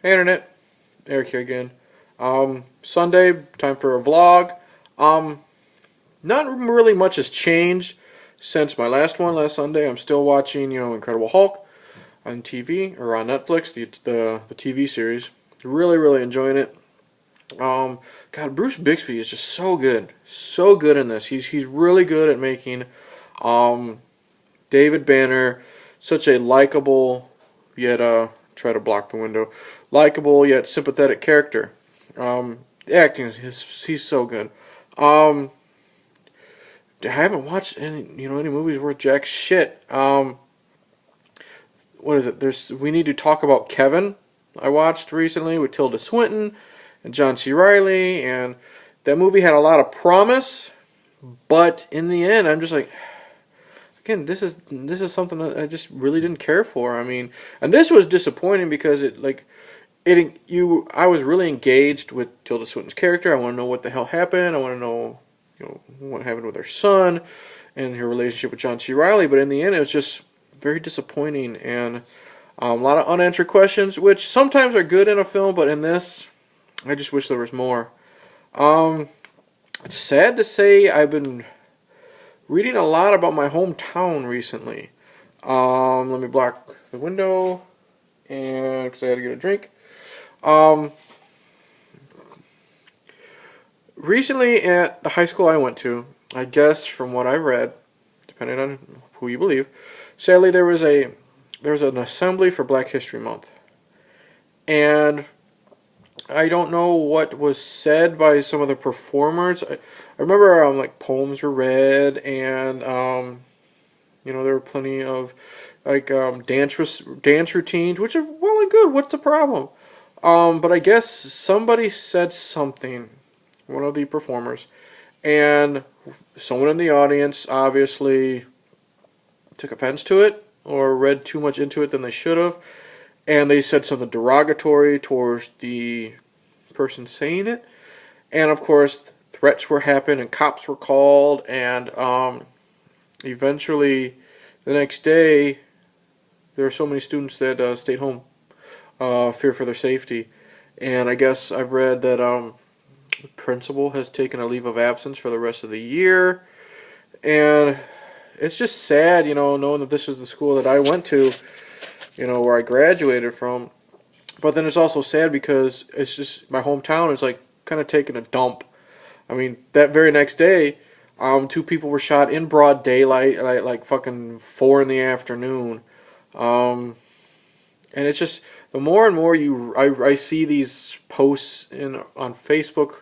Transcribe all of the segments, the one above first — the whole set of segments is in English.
Hey Internet, Eric here again. Sunday, time for a vlog. Um, Not really much has changed since my last one last Sunday. I'm still watching, Incredible Hulk on TV or on Netflix, the TV series. Really enjoying it. God, Bruce Bixby is just so good in this. He's really good at making um David Banner such a likable yet try to block the window, likable yet sympathetic character. The acting is he's so good. Um, I haven't watched any movies worth jack shit. What is it? We need to talk about Kevin. I watched recently with Tilda Swinton and John C. Riley, and that movie had a lot of promise, but in the end, I'm just like, again, this is something that I just really didn't care for. I mean, and this was disappointing because I was really engaged with Tilda Swinton's character. I want to know what the hell happened. I want to know, what happened with her son and her relationship with John C. Riley. But in the end, it was just very disappointing and a lot of unanswered questions, which sometimes are good in a film, but in this, I just wish there was more. Um, it's sad to say I've been reading a lot about my hometown recently. Let me block the window, and because I had to get a drink. Um, Recently at the high school I went to, I guess from what I read, depending on who you believe, sadly there was an assembly for Black History Month, and I don't know what was said by some of the performers. I remember like poems were read, and there were plenty of like dance routines, which are well and good. What's the problem? But I guess somebody said something, one of the performers, and someone in the audience obviously took offense to it or read too much into it than they should have, and they said something derogatory towards the person saying it, and of course threats were happened and cops were called, and eventually the next day there were so many students that stayed home, fear for their safety, and I guess I've read that the principal has taken a leave of absence for the rest of the year, and it's just sad, knowing that this is the school that I went to, where I graduated from. But then it's also sad because it's just my hometown is like kind of taking a dump. I mean, that very next day, two people were shot in broad daylight, like fucking 4 in the afternoon. Um, and it's just the more and more I see these posts on Facebook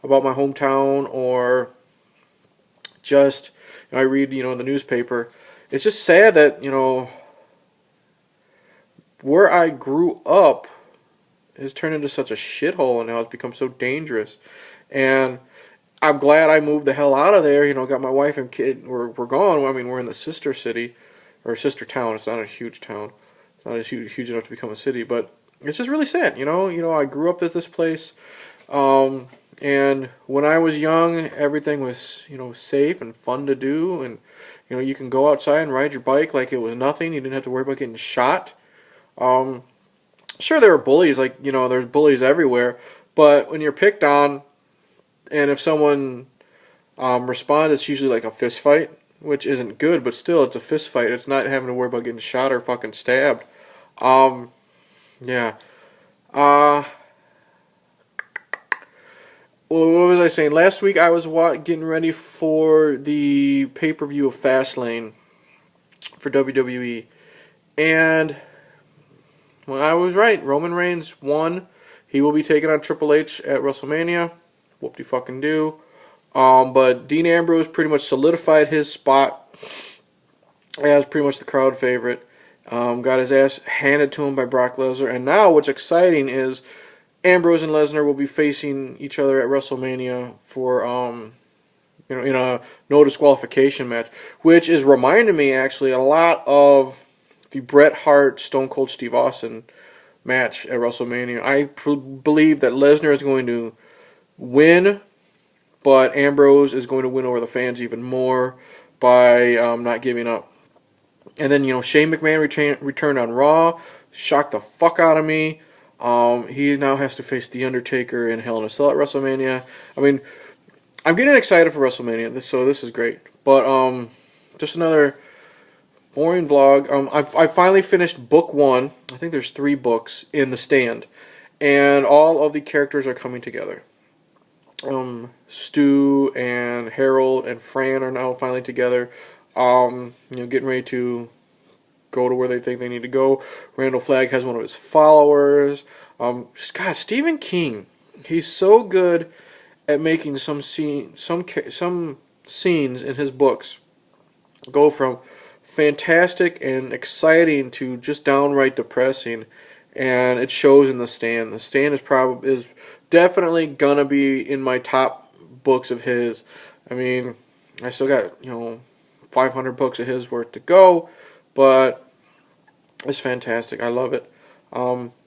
about my hometown, or just I read in the newspaper. It's just sad that where I grew up has turned into such a shithole, and now it's become so dangerous. And I'm glad I moved the hell out of there. Got my wife and kid. We're gone. I mean, we're in the sister city or sister town. It's not a huge town. It's not as huge enough to become a city, but it's just really sad. I grew up at this place, and when I was young, everything was safe and fun to do, and you can go outside and ride your bike like it was nothing. You didn't have to worry about getting shot. Um, Sure, there were bullies, like, there's bullies everywhere, but when you're picked on, and if someone responds, it's usually like a fist fight, which isn't good, but still, it's a fist fight. It's not having to worry about getting shot or fucking stabbed. Um, yeah. Uh, well, what was I saying? Last week I was getting ready for the pay-per-view of Fastlane for WWE, and well, I was right. Roman Reigns won. He will be taking on Triple H at WrestleMania. Whoop-de-fucking-do. But Dean Ambrose pretty much solidified his spot as pretty much the crowd favorite. Got his ass handed to him by Brock Lesnar. And now what's exciting is Ambrose and Lesnar will be facing each other at WrestleMania for in a no disqualification match, which is reminding me actually a lot of the Bret Hart Stone Cold Steve Austin match at WrestleMania. I believe that Lesnar is going to win, but Ambrose is going to win over the fans even more by not giving up. And then Shane McMahon returned on Raw, shocked the fuck out of me. He now has to face The Undertaker in Hell in a Cell at WrestleMania. I mean, I'm getting excited for WrestleMania, so this is great. But just another boring vlog. I finally finished book 1. I think there's 3 books in The Stand, and all of the characters are coming together. Stu and Harold and Fran are now finally together. Getting ready to go to where they think they need to go. Randall Flagg has one of his followers. God, Stephen King, he's so good at making some scenes in his books go from fantastic and exciting to just downright depressing, and it shows in The Stand. The Stand is definitely gonna be in my top books of his. I mean, I still got 500 books of his worth to go, but it's fantastic. I love it.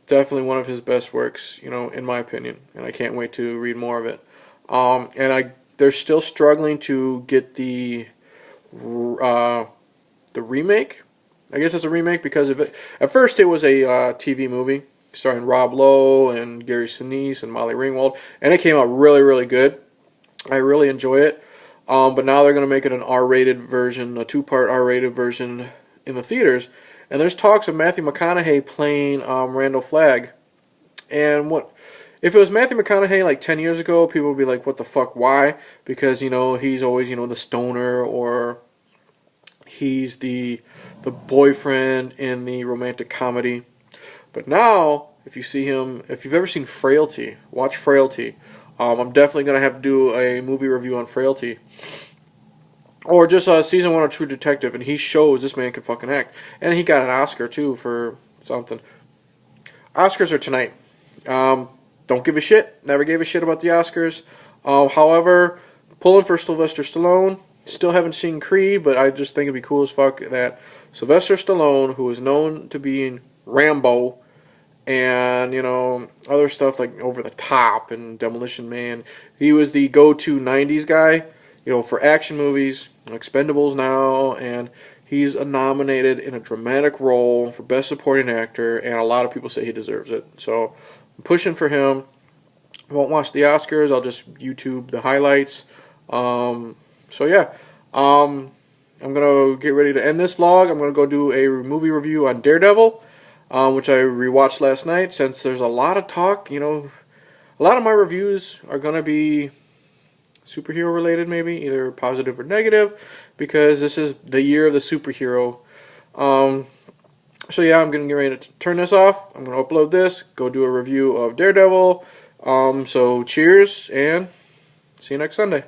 Definitely one of his best works, in my opinion, and I can't wait to read more of it. They're still struggling to get the remake. I guess it's a remake because of it. At first, it was a TV movie starring Rob Lowe and Gary Sinise and Molly Ringwald, and it came out really, really good. I really enjoy it. But now they're going to make it an R-rated version, a 2-part R-rated version in the theaters. And there's talks of Matthew McConaughey playing Randall Flagg. And if it was Matthew McConaughey like 10 years ago, people would be like, what the fuck, why? Because, he's always, the stoner, or he's the boyfriend in the romantic comedy. But now, if you see him, if you've ever seen Frailty, watch Frailty. I'm definitely going to have to do a movie review on Frailty. Or just season 1 of True Detective, and he shows this man can fucking act. And he got an Oscar, too, for something. Oscars are tonight. Don't give a shit. Never gave a shit about the Oscars. However, pulling for Sylvester Stallone. Still haven't seen Creed, but I just think it'd be cool as fuck that Sylvester Stallone, who is known to being Rambo, and, other stuff like Over the Top and Demolition Man, he was the go-to 90s guy, for action movies, Expendables now, and he's nominated in a dramatic role for Best Supporting Actor, and a lot of people say he deserves it. So I'm pushing for him. I won't watch the Oscars. I'll just YouTube the highlights. So yeah, I'm going to get ready to end this vlog. I'm going to go do a movie review on Daredevil, which I rewatched last night. Since there's a lot of talk, a lot of my reviews are going to be superhero related, maybe either positive or negative, because this is the year of the superhero. So yeah, I'm gonna get ready to turn this off. I'm gonna upload this, go do a review of Daredevil. So cheers, and see you next Sunday.